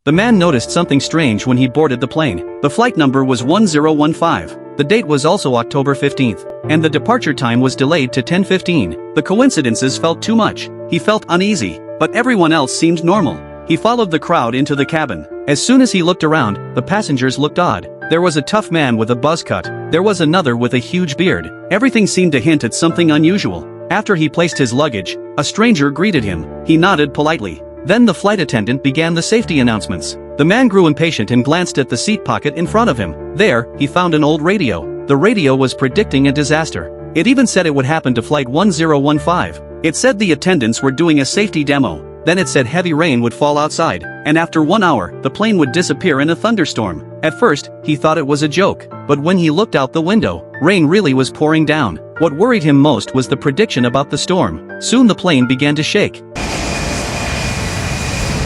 The man noticed something strange when he boarded the plane. The flight number was 1015. The date was also October 15th, and the departure time was delayed to 10:15. The coincidences felt too much. He felt uneasy, but everyone else seemed normal. He followed the crowd into the cabin. As soon as he looked around, the passengers looked odd. There was a tough man with a buzz cut. There was another with a huge beard. Everything seemed to hint at something unusual. After he placed his luggage, a stranger greeted him. He nodded politely. Then the flight attendant began the safety announcements. The man grew impatient and glanced at the seat pocket in front of him. There, he found an old radio. The radio was predicting a disaster. It even said it would happen to flight 1015. It said the attendants were doing a safety demo. Then it said heavy rain would fall outside, and after 1 hour, the plane would disappear in a thunderstorm. At first, he thought it was a joke, but when he looked out the window, rain really was pouring down. What worried him most was the prediction about the storm. Soon the plane began to shake.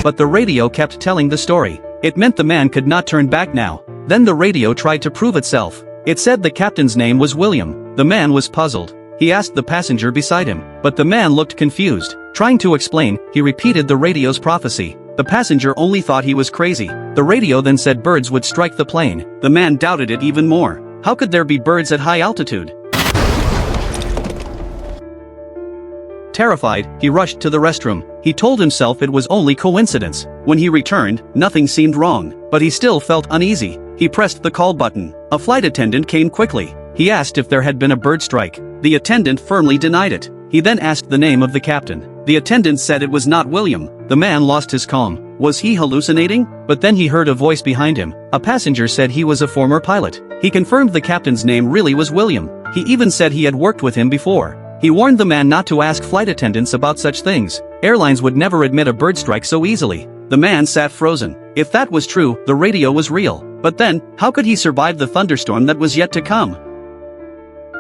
But the radio kept telling the story. It meant the man could not turn back now. Then the radio tried to prove itself. It said the captain's name was William. The man was puzzled. He asked the passenger beside him, but the man looked confused. Trying to explain, he repeated the radio's prophecy. The passenger only thought he was crazy. The radio then said birds would strike the plane. The man doubted it even more. How could there be birds at high altitude? Terrified, he rushed to the restroom. He told himself it was only coincidence. When he returned, nothing seemed wrong, but he still felt uneasy. He pressed the call button. A flight attendant came quickly. He asked if there had been a bird strike. The attendant firmly denied it. He then asked the name of the captain. The attendant said it was not William. The man lost his calm. Was he hallucinating? But then he heard a voice behind him. A passenger said he was a former pilot. He confirmed the captain's name really was William. He even said he had worked with him before. He warned the man not to ask flight attendants about such things. Airlines would never admit a bird strike so easily. The man sat frozen. If that was true, the radio was real. But then, how could he survive the thunderstorm that was yet to come?